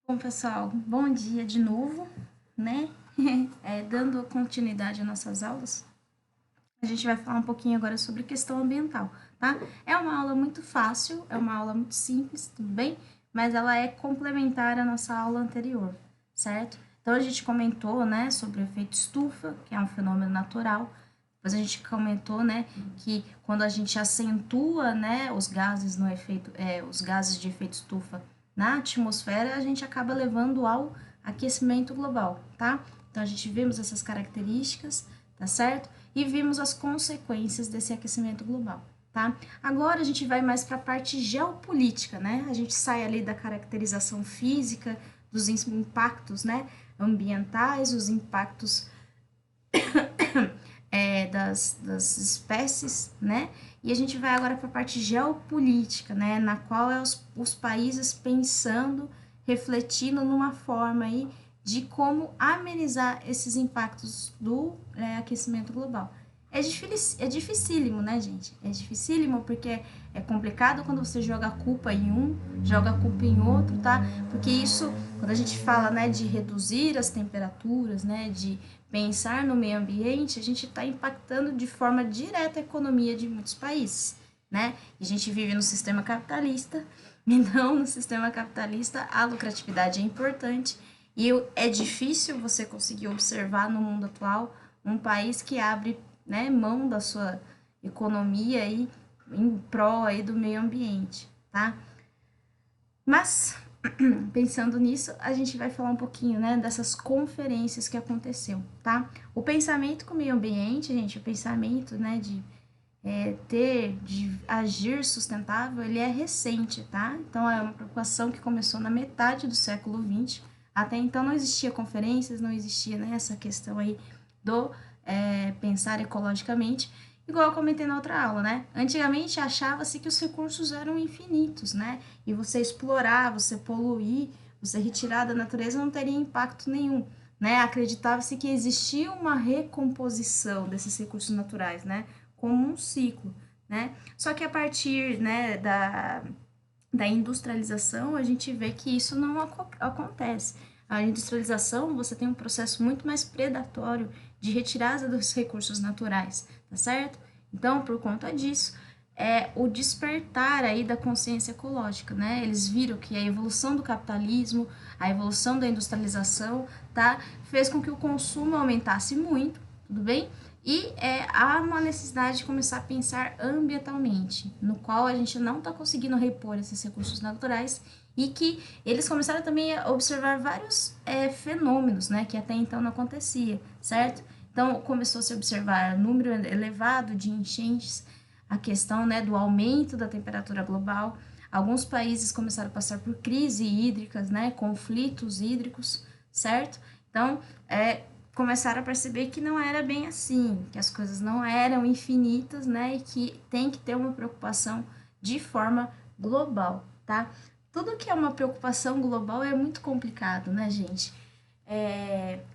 Bom, pessoal, bom dia de novo, né? Dando continuidade às nossas aulas, a gente vai falar um pouquinho agora sobre questão ambiental, tá? É uma aula muito fácil, é uma aula muito simples, tudo bem? Mas ela é complementar à nossa aula anterior, certo? Então, a gente comentou, né, sobre o efeito estufa, que é um fenômeno natural. Depois a gente comentou, né, que quando a gente acentua, né, os gases no efeito, os gases de efeito estufa na atmosfera, a gente acaba levando ao aquecimento global, tá? Então, a gente vimos essas características, tá certo? E vimos as consequências desse aquecimento global, tá? Agora a gente vai mais para a parte geopolítica, né? A gente sai ali da caracterização física, dos impactos, né, ambientais, os impactos das espécies, né? E a gente vai agora para a parte geopolítica, né? Na qual é os países pensando, refletindo numa forma aí de como amenizar esses impactos do aquecimento global. É dificílimo, né, gente? É dificílimo porque é complicado quando você joga a culpa em um, joga a culpa em outro, tá? Porque isso, quando a gente fala, né, de reduzir as temperaturas, né, de pensar no meio ambiente, a gente está impactando de forma direta a economia de muitos países, né? E a gente vive no sistema capitalista, então no sistema capitalista a lucratividade é importante e é difícil você conseguir observar no mundo atual um país que abre, né, mão da sua economia aí em prol aí do meio ambiente, tá? Mas pensando nisso, a gente vai falar um pouquinho, né, dessas conferências que aconteceu, tá? O pensamento com o meio ambiente, gente, o pensamento, né, de agir sustentável, ele é recente, tá? Então, é uma preocupação que começou na metade do século XX. Até então não existia conferências, não existia, né, essa questão aí do pensar ecologicamente, igual eu comentei na outra aula, né? Antigamente achava-se que os recursos eram infinitos, né? E você explorar, você poluir, você retirar da natureza não teria impacto nenhum, né? Acreditava-se que existia uma recomposição desses recursos naturais, né? Como um ciclo, né? Só que a partir, né, da industrialização, a gente vê que isso não acontece. A industrialização, você tem um processo muito mais predatório de retirada dos recursos naturais, tá certo? Então, por conta disso, é o despertar aí da consciência ecológica, né? Eles viram que a evolução do capitalismo, a evolução da industrialização, tá? Fez com que o consumo aumentasse muito, tudo bem? E há uma necessidade de começar a pensar ambientalmente, no qual a gente não está conseguindo repor esses recursos naturais e que eles começaram também a observar vários fenômenos, né, que até então não acontecia, certo? Então, começou a se observar número elevado de enchentes, a questão, né, do aumento da temperatura global. Alguns países começaram a passar por crises hídricas, né, conflitos hídricos, certo? Então, começaram a perceber que não era bem assim, que as coisas não eram infinitas, né, e que tem que ter uma preocupação de forma global, tá? Tudo que é uma preocupação global é muito complicado, né, gente?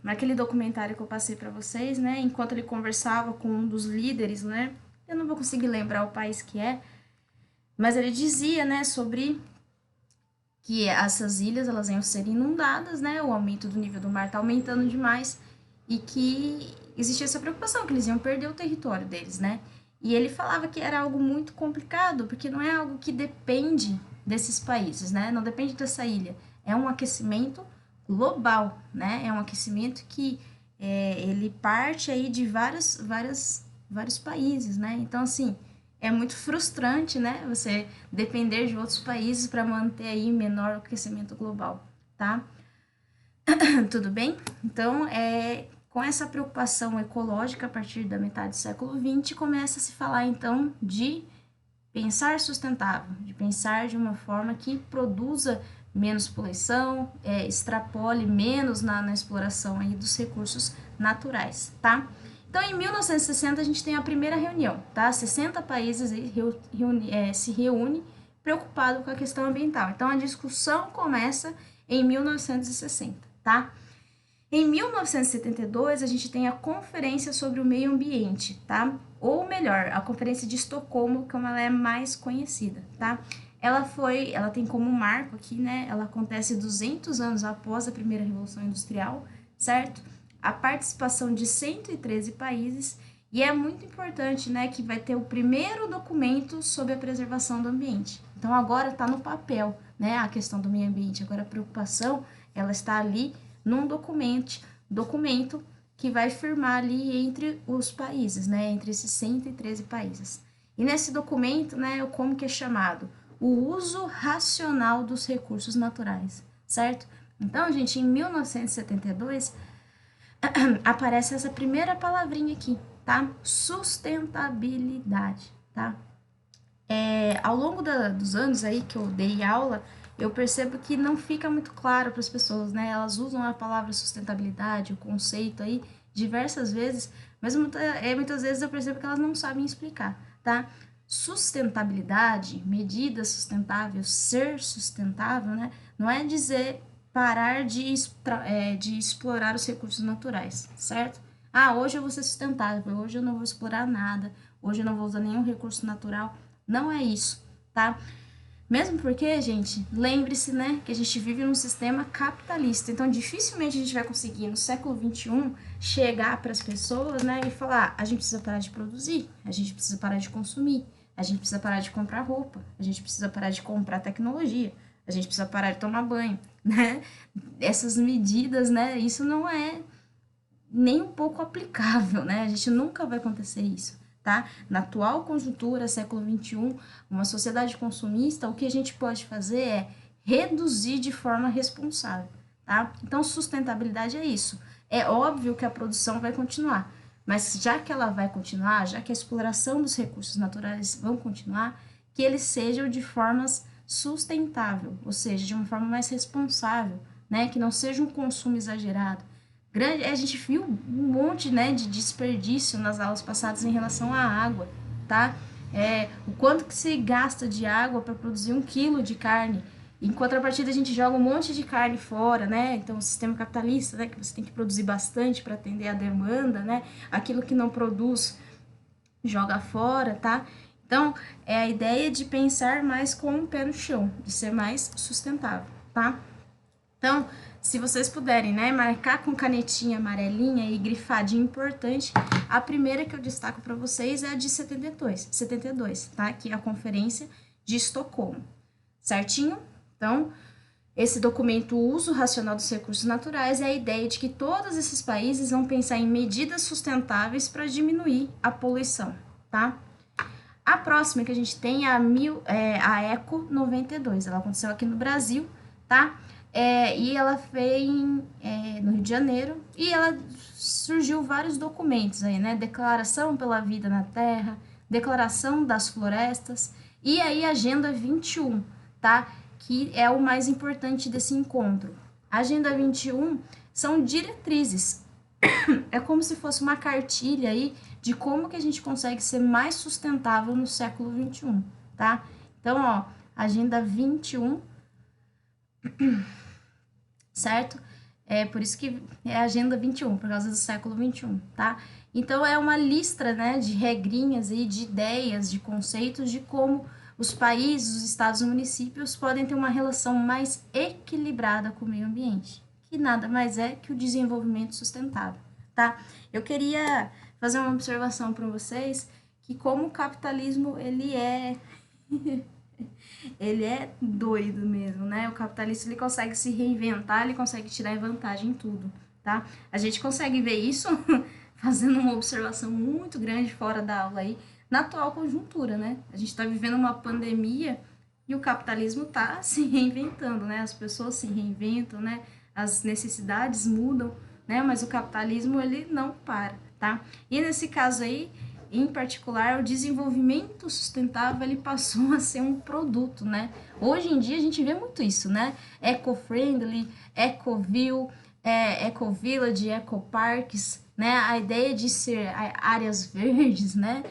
Naquele documentário que eu passei para vocês, né, enquanto ele conversava com um dos líderes, né, eu não vou conseguir lembrar o país que é, mas ele dizia, né, sobre que essas ilhas elas iam ser inundadas, né, o aumento do nível do mar está aumentando demais e que existia essa preocupação que eles iam perder o território deles, né? E ele falava que era algo muito complicado, porque não é algo que depende desses países, né? Não depende dessa ilha. É um aquecimento global, né? É um aquecimento que ele parte aí de vários países, né? Então, assim, é muito frustrante, né? Você depender de outros países para manter aí menor aquecimento global, tá? Tudo bem? Então, com essa preocupação ecológica a partir da metade do século XX, começa a se falar então de pensar sustentável, de pensar de uma forma que produza menos poluição, extrapole menos na exploração aí dos recursos naturais, tá? Então, em 1960, a gente tem a primeira reunião, tá? 60 países se reúnem preocupado com a questão ambiental. Então, a discussão começa em 1960, tá? Em 1972, a gente tem a Conferência sobre o Meio Ambiente, tá? Ou melhor, a Conferência de Estocolmo, como ela é mais conhecida, tá? ela tem como marco aqui, né? Ela acontece 200 anos após a primeira Revolução Industrial, certo? A participação de 113 países, e é muito importante, né, que vai ter o primeiro documento sobre a preservação do ambiente. Então, agora está no papel, né, a questão do meio ambiente. Agora, a preocupação, ela está ali num documento que vai firmar ali entre os países, né, entre esses 113 países. E nesse documento, né, como que é chamado? O uso racional dos recursos naturais, certo? Então, gente, em 1972, aparece essa primeira palavrinha aqui, tá? Sustentabilidade, tá? Ao longo dos anos aí que eu dei aula, eu percebo que não fica muito claro para as pessoas, né? Elas usam a palavra sustentabilidade, o conceito aí, diversas vezes, mas muitas vezes eu percebo que elas não sabem explicar, tá? Sustentabilidade, medida sustentável, ser sustentável, né? Não é dizer parar de explorar os recursos naturais, certo? Ah, hoje eu vou ser sustentável, hoje eu não vou explorar nada, hoje eu não vou usar nenhum recurso natural. Não é isso, tá? Mesmo porque, gente, lembre-se, né, que a gente vive num sistema capitalista. Então, dificilmente a gente vai conseguir, no século XXI, chegar para as pessoas, né, e falar: a gente precisa parar de produzir, a gente precisa parar de consumir, a gente precisa parar de comprar roupa, a gente precisa parar de comprar tecnologia, a gente precisa parar de tomar banho, né? Essas medidas, né, isso não é nem um pouco aplicável, né? A gente nunca vai acontecer isso, tá? Na atual conjuntura, século XXI, uma sociedade consumista, o que a gente pode fazer é reduzir de forma responsável, tá? Então, sustentabilidade é isso. É óbvio que a produção vai continuar, mas já que ela vai continuar, já que a exploração dos recursos naturais vão continuar, que eles sejam de formas sustentável, ou seja, de uma forma mais responsável, né? Que não seja um consumo exagerado. A gente viu um monte, né, de desperdício nas aulas passadas em relação à água, tá? O quanto que se gasta de água para produzir 1 quilo de carne. Em contrapartida, a gente joga um monte de carne fora, né? Então, o sistema capitalista, né, que você tem que produzir bastante para atender a demanda, né? Aquilo que não produz, joga fora, tá? Então, é a ideia de pensar mais com o pé no chão, de ser mais sustentável, tá? Então, se vocês puderem, né, marcar com canetinha amarelinha e grifadinho importante, a primeira que eu destaco para vocês é a de 72, tá? Que é a Conferência de Estocolmo, certinho? Então, esse documento, o uso racional dos recursos naturais, é a ideia de que todos esses países vão pensar em medidas sustentáveis para diminuir a poluição, tá? A próxima que a gente tem é a ECO 92, ela aconteceu aqui no Brasil, tá? E ela veio no Rio de Janeiro, e ela surgiu vários documentos aí, né? Declaração pela Vida na Terra, Declaração das Florestas, e aí Agenda 21, tá? Que é o mais importante desse encontro. A Agenda 21 são diretrizes, é como se fosse uma cartilha aí de como que a gente consegue ser mais sustentável no século XXI, tá? Então, ó, Agenda 21, certo? É por isso que é a Agenda 21, por causa do século XXI, tá? Então, é uma lista, né, de regrinhas e de ideias, de conceitos de como os países, os estados e municípios podem ter uma relação mais equilibrada com o meio ambiente, que nada mais é que o desenvolvimento sustentável, tá? Eu queria fazer uma observação para vocês, que como o capitalismo, ele é doido mesmo, né? O capitalista, ele consegue se reinventar, ele consegue tirar vantagem em tudo, tá? A gente consegue ver isso fazendo uma observação muito grande fora da aula aí, na atual conjuntura, né? A gente tá vivendo uma pandemia e o capitalismo tá se reinventando, né? As pessoas se reinventam, né? As necessidades mudam, né? Mas o capitalismo, ele não para, tá? E nesse caso aí, em particular, o desenvolvimento sustentável, ele passou a ser um produto, né? Hoje em dia a gente vê muito isso, né? Eco-friendly, Ecoville, Eco-village, eco-parks, né? A ideia de ser áreas verdes, né?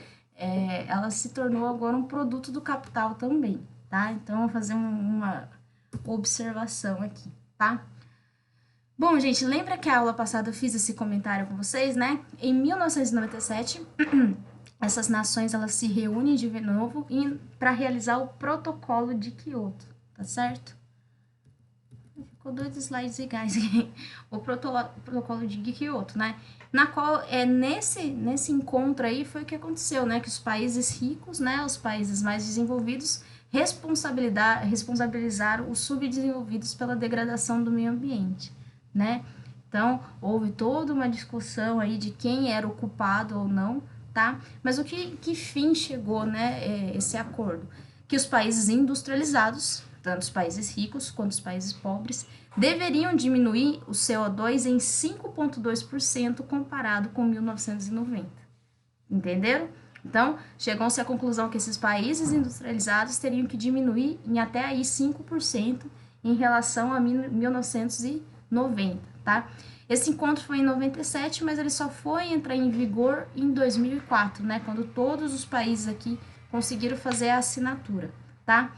Ela se tornou agora um produto do capital também, tá? Então, eu vou fazer uma observação aqui, tá? Bom, gente, lembra que a aula passada eu fiz esse comentário com vocês, né? Em 1997, essas nações elas se reúnem de novo para realizar o protocolo de Kyoto, tá certo? Ficou 2 slides iguais aqui. O protocolo de Kyoto, né? Na qual, nesse encontro aí, foi o que aconteceu, né? Que os países ricos, né? Os países mais desenvolvidos responsabilizaram os subdesenvolvidos pela degradação do meio ambiente, né? Então, houve toda uma discussão aí de quem era o culpado ou não, tá? Mas o que fim chegou, né, esse acordo? Que os países industrializados, tanto os países ricos quanto os países pobres, deveriam diminuir o CO2 em 5,2% comparado com 1990. Entenderam? Então, chegou-se à conclusão que esses países industrializados teriam que diminuir em até aí 5% em relação a 1990, tá? Esse encontro foi em 97, mas ele só foi entrar em vigor em 2004, né? Quando todos os países aqui conseguiram fazer a assinatura, tá?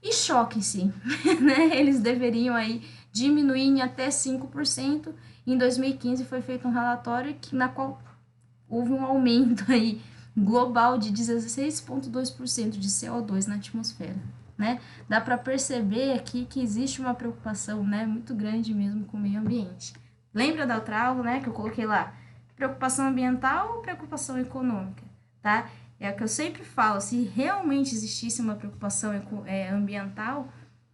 E choquem-se, né? Eles deveriam aí diminuir em até 5%. Em 2015 foi feito um relatório na qual houve um aumento aí global de 16,2% de CO2 na atmosfera, né? Dá para perceber aqui que existe uma preocupação, né, muito grande mesmo com o meio ambiente. Lembra da outra aula, né, que eu coloquei lá? Preocupação ambiental ou preocupação econômica, tá? É o que eu sempre falo, se realmente existisse uma preocupação ambiental,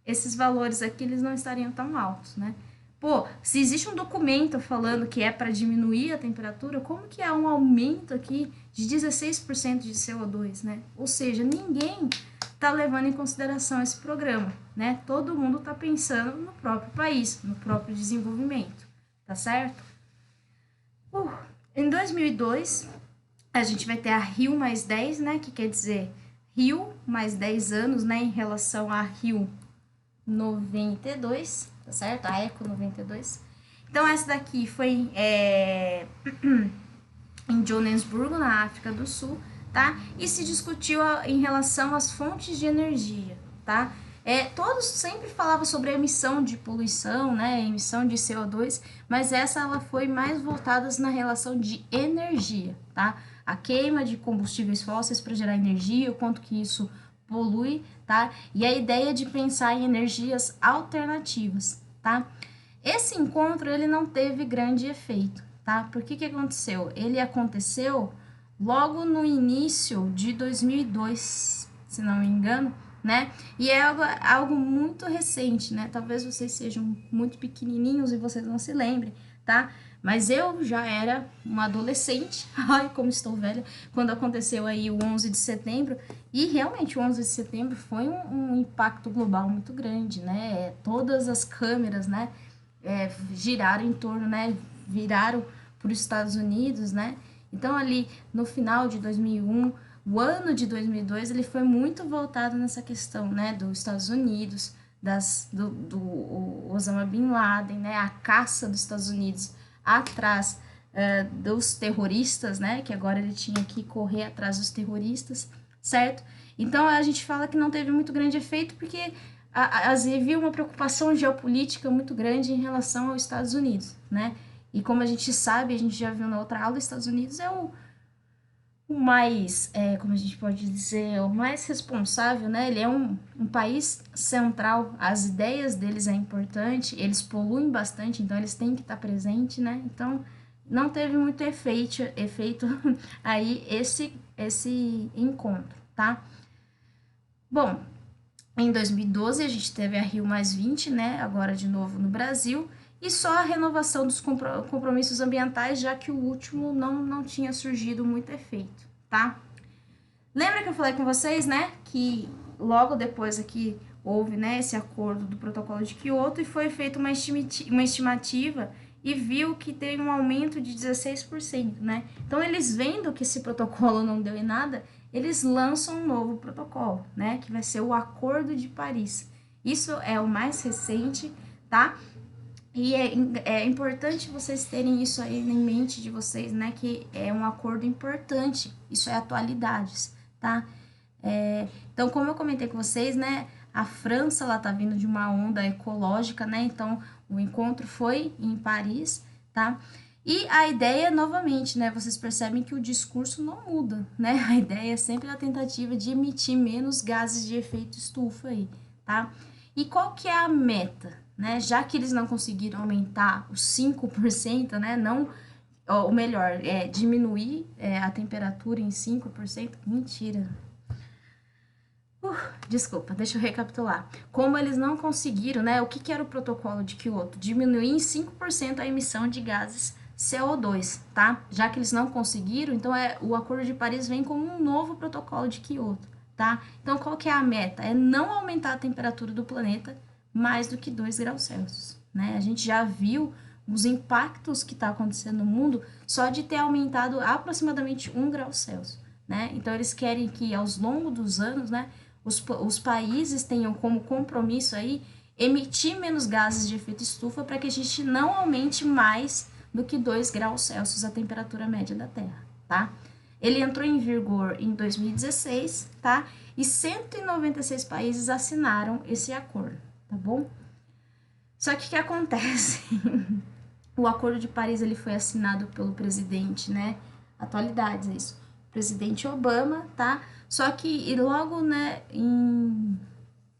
esses valores aqui eles não estariam tão altos, né? Pô, se existe um documento falando que é para diminuir a temperatura, como que há um aumento aqui de 16% de CO2, né? Ou seja, ninguém está levando em consideração esse programa, né? Todo mundo está pensando no próprio país, no próprio desenvolvimento, tá certo? Em 2002, a gente vai ter a Rio mais 10, né? Que quer dizer Rio mais 10 anos, né? Em relação a Rio 92, tá certo? A Eco 92. Então, essa daqui foi em Joanesburgo, na África do Sul, tá? E se discutiu em relação às fontes de energia, tá? Todos sempre falavam sobre a emissão de poluição, né? Emissão de CO2, mas essa ela foi mais voltada na relação de energia, tá? A queima de combustíveis fósseis para gerar energia, o quanto que isso polui, tá? E a ideia de pensar em energias alternativas, tá? Esse encontro, ele não teve grande efeito, tá? Por que aconteceu? Ele aconteceu logo no início de 2002, se não me engano, né? E é algo muito recente, né? Talvez vocês sejam muito pequenininhos e vocês não se lembrem, tá? Mas eu já era uma adolescente, ai, como estou velha, quando aconteceu aí o 11 de setembro, e realmente o 11 de setembro foi um impacto global muito grande, né? Todas as câmeras, né, giraram em torno, né, viraram para os Estados Unidos, né? Então, ali no final de 2001, o ano de 2002, ele foi muito voltado nessa questão, né, dos Estados Unidos, do Osama Bin Laden, né, a caça dos Estados Unidos atrás dos terroristas, né, que agora ele tinha que correr atrás dos terroristas, certo? Então, a gente fala que não teve muito grande efeito porque havia uma preocupação geopolítica muito grande em relação aos Estados Unidos, né? E como a gente sabe, a gente já viu na outra aula, os Estados Unidos é o mais, como a gente pode dizer, o mais responsável, né? Ele é um país central, as ideias deles é importante, eles poluem bastante, então eles têm que estar presentes, né? Então, não teve muito efeito aí esse encontro, tá? Bom, em 2012 a gente teve a Rio mais 20, né? Agora de novo no Brasil, e só a renovação dos compromissos ambientais, já que o último não tinha surgido muito efeito, tá? Lembra que eu falei com vocês, né, que logo depois aqui houve, né, esse acordo do protocolo de Kyoto e foi feita uma estimativa e viu que teve um aumento de 16%, né? Então, eles vendo que esse protocolo não deu em nada, eles lançam um novo protocolo, né, que vai ser o Acordo de Paris. Isso é o mais recente, tá? E é importante vocês terem isso aí em mente de vocês, né? Que é um acordo importante, isso é atualidades, tá? Então, como eu comentei com vocês, né? A França, ela tá vindo de uma onda ecológica, né? Então, o encontro foi em Paris, tá? E a ideia, novamente, né, vocês percebem que o discurso não muda, né? A ideia é sempre a tentativa de emitir menos gases de efeito estufa aí, tá? E qual que é a meta, né? Já que eles não conseguiram aumentar os 5%, né, não, ou melhor, diminuir a temperatura em 5%, mentira. Desculpa, deixa eu recapitular. Como eles não conseguiram, né? O que era o protocolo de Kyoto? Diminuir em 5% a emissão de gases CO2, tá? Já que eles não conseguiram, então o Acordo de Paris vem como um novo protocolo de Kyoto, tá? Então qual que é a meta? É não aumentar a temperatura do planeta mais do que 2 graus Celsius, né? A gente já viu os impactos que está acontecendo no mundo só de ter aumentado aproximadamente 1 grau Celsius, né? Então eles querem que ao longo dos anos, né, os países tenham como compromisso aí emitir menos gases de efeito estufa para que a gente não aumente mais do que 2 graus Celsius a temperatura média da Terra, tá? Ele entrou em vigor em 2016, tá? E 196 países assinaram esse acordo, tá bom? Só que o que acontece? O Acordo de Paris ele foi assinado pelo presidente, né? Atualidades, é isso. Presidente Obama, tá? Só que logo, né,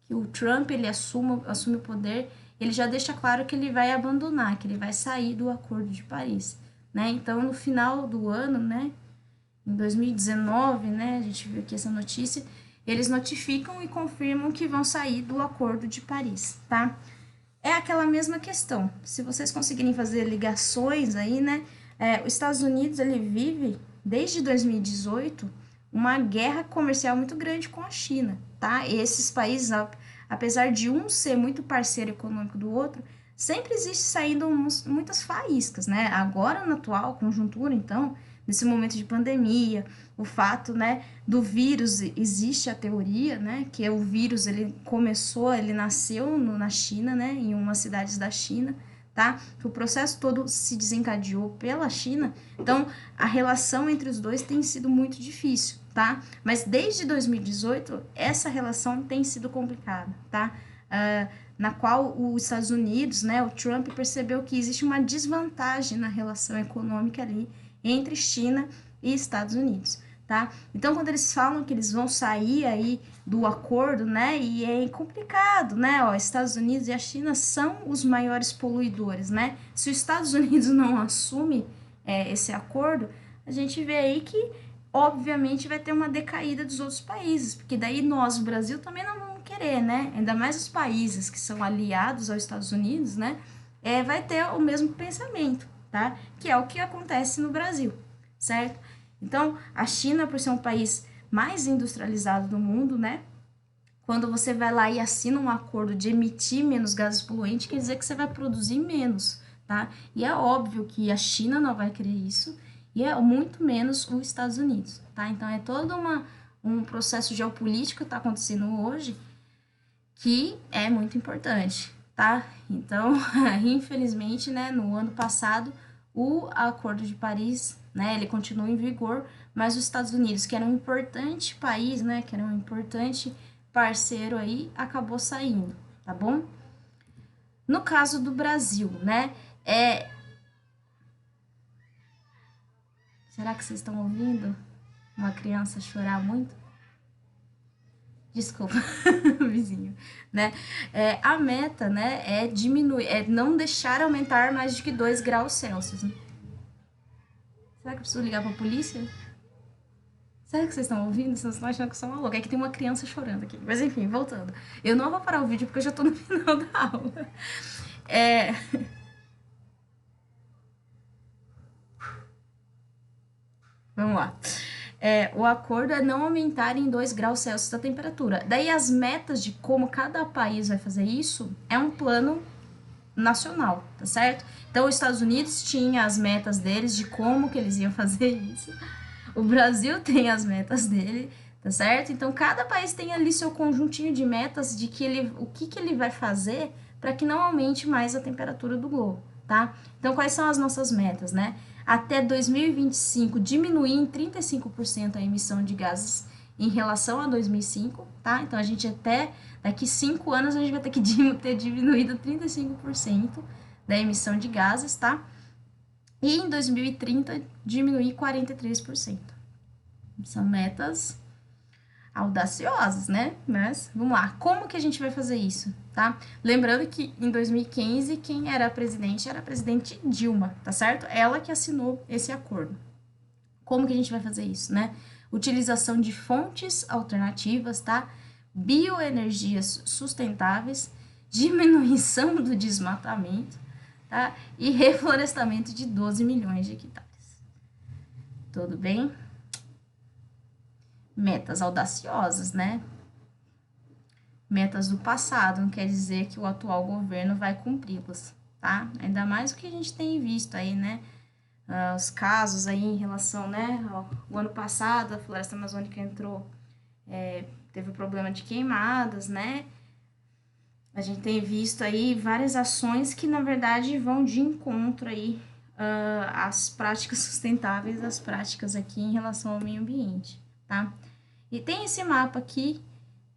que o Trump ele assume o poder, ele já deixa claro que ele vai abandonar, que ele vai sair do Acordo de Paris, né? Então, no final do ano, né, em 2019, né, a gente viu aqui essa notícia, eles notificam e confirmam que vão sair do Acordo de Paris, tá? É aquela mesma questão. Se vocês conseguirem fazer ligações aí, né, os Estados Unidos ele vive desde 2018 uma guerra comercial muito grande com a China, tá? E esses países, apesar de um ser muito parceiro econômico do outro, sempre existe saindo muitas faíscas, né? Agora, na atual conjuntura, então, nesse momento de pandemia, o fato, né, do vírus, existe a teoria, né, que o vírus, ele nasceu na China, né, em umas cidades da China, tá? Que o processo todo se desencadeou pela China, então a relação entre os dois tem sido muito difícil, tá? Mas desde 2018, essa relação tem sido complicada, tá? Na qual os Estados Unidos, né, o Trump percebeu que existe uma desvantagem na relação econômica ali entre China e Estados Unidos, tá? Então, quando eles falam que eles vão sair aí do acordo, né, e é complicado, né, ó, Estados Unidos e a China são os maiores poluidores, né? Se os Estados Unidos não assume esse acordo, a gente vê aí que, obviamente, vai ter uma decaída dos outros países, porque daí nós, o Brasil, também não vamos querer, né? Ainda mais os países que são aliados aos Estados Unidos, né, vai ter o mesmo pensamento, tá? Que é o que acontece no Brasil, certo? Então, a China, por ser um país mais industrializado do mundo, né? Quando você vai lá e assina um acordo de emitir menos gases poluentes, quer dizer que você vai produzir menos, tá? E é óbvio que a China não vai querer isso, e é muito menos os Estados Unidos, tá? Então, é todo um processo geopolítico que está acontecendo hoje que é muito importante, tá? Então, infelizmente, né, no ano passado, o Acordo de Paris, né, ele continua em vigor, mas os Estados Unidos, que era um importante país, né, que era um importante parceiro aí, acabou saindo, tá bom? No caso do Brasil, né, Será que vocês estão ouvindo uma criança chorar muito? Desculpa, vizinho, né? A meta, né, é diminuir, é não deixar aumentar mais do que 2 graus Celsius. Né? Será que eu preciso ligar pra polícia? Será que vocês estão ouvindo? Vocês estão achando que eu sou uma louca? É que tem uma criança chorando aqui. Mas enfim, voltando. Eu não vou parar o vídeo porque eu já tô no final da aula. Vamos lá. O acordo é não aumentar em 2 graus Celsius a temperatura. Daí as metas de como cada país vai fazer isso é um plano nacional, tá certo? Então, os Estados Unidos tinha as metas deles de como que eles iam fazer isso. O Brasil tem as metas dele, tá certo? Então, cada país tem ali seu conjuntinho de metas de o que ele vai fazer para que não aumente mais a temperatura do globo, tá? Então, quais são as nossas metas, né? Até 2025, diminuir em 35% a emissão de gases em relação a 2005, tá? Então, a gente até daqui 5 anos a gente vai ter que ter diminuído 35% da emissão de gases, tá? E em 2030, diminuir 43%. São metas audaciosas, né? Mas vamos lá, como que a gente vai fazer isso, tá? Lembrando que em 2015, quem era a presidente Dilma, tá certo? Ela que assinou esse acordo. Como que a gente vai fazer isso, né? Utilização de fontes alternativas, tá? Bioenergias sustentáveis, diminuição do desmatamento, tá? E reflorestamento de 12 milhões de hectares. Tudo bem? Metas audaciosas, né? Metas do passado, não quer dizer que o atual governo vai cumpri-las, tá? Ainda mais o que a gente tem visto aí, né? Os casos aí em relação, né? O ano passado, a floresta amazônica entrou, teve problema de queimadas, né? A gente tem visto aí várias ações que, na verdade, vão de encontro aí às práticas sustentáveis, às práticas aqui em relação ao meio ambiente, tá? E tem esse mapa aqui,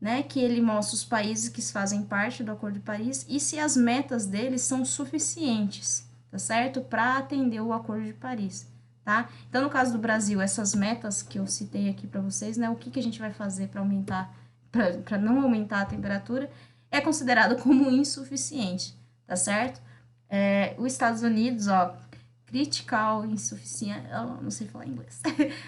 né, que ele mostra os países que fazem parte do Acordo de Paris e se as metas deles são suficientes, tá certo? Para atender o Acordo de Paris, tá? Então, no caso do Brasil, essas metas que eu citei aqui para vocês, né, o que a gente vai fazer para aumentar, para não aumentar a temperatura, é considerado como insuficiente, tá certo? Os Estados Unidos, ó, critical, insuficiente, eu não sei falar inglês,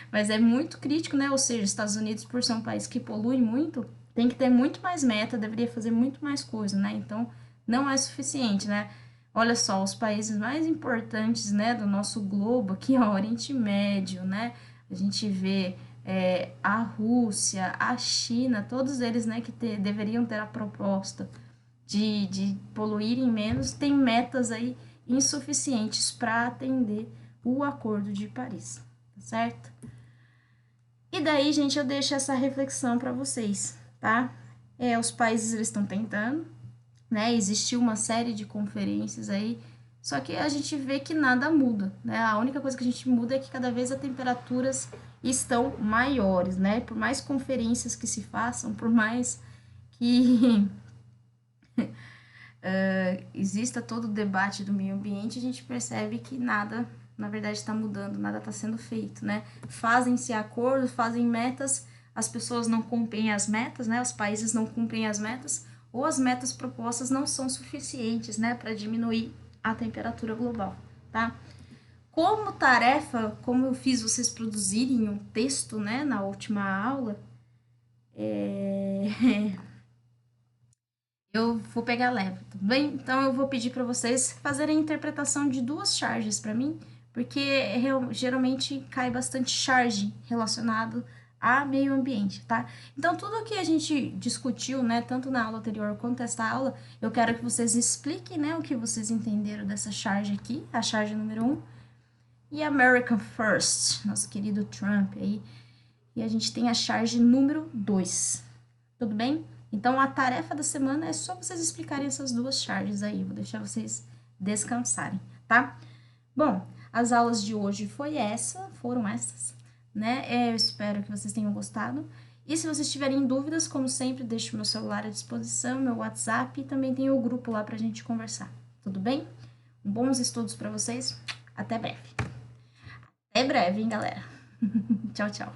mas é muito crítico, né? Ou seja, os Estados Unidos, por ser um país que polui muito, tem que ter muito mais meta, deveria fazer muito mais coisa, né? Então, não é suficiente, né? Olha só, os países mais importantes, né, do nosso globo aqui, ó, Oriente Médio, né? A gente vê a Rússia, a China, todos eles, né, que deveriam ter a proposta de poluírem menos, tem metas aí insuficientes para atender o Acordo de Paris, tá certo? E daí, gente, eu deixo essa reflexão para vocês, tá? Os países eles estão tentando, né? Existiu uma série de conferências aí, só que a gente vê que nada muda, né? A única coisa que a gente muda é que cada vez as temperaturas estão maiores, né? Por mais conferências que se façam, por mais que exista todo o debate do meio ambiente, a gente percebe que nada, na verdade, está mudando, nada está sendo feito, né? Fazem-se acordos, fazem metas, as pessoas não cumprem as metas, né? Os países não cumprem as metas, ou as metas propostas não são suficientes, né, para diminuir a temperatura global, tá? Como tarefa, como eu fiz vocês produzirem um texto, né, na última aula, eu vou pegar leve, tudo bem? Então eu vou pedir para vocês fazerem a interpretação de duas charges para mim, porque geralmente cai bastante charge relacionado a meio ambiente, tá? Então tudo que a gente discutiu, né, tanto na aula anterior quanto esta aula, eu quero que vocês expliquem, né, o que vocês entenderam dessa charge aqui, a charge número 1, e American First, nosso querido Trump aí, e a gente tem a charge número 2, tudo bem? Então, a tarefa da semana é só vocês explicarem essas duas charges aí. Vou deixar vocês descansarem, tá? Bom, as aulas de hoje foram essas, né? Eu espero que vocês tenham gostado. E se vocês tiverem dúvidas, como sempre, deixo meu celular à disposição, meu WhatsApp e também tem o grupo lá pra gente conversar. Tudo bem? Bons estudos para vocês. Até breve. Até breve, hein, galera? Tchau, tchau.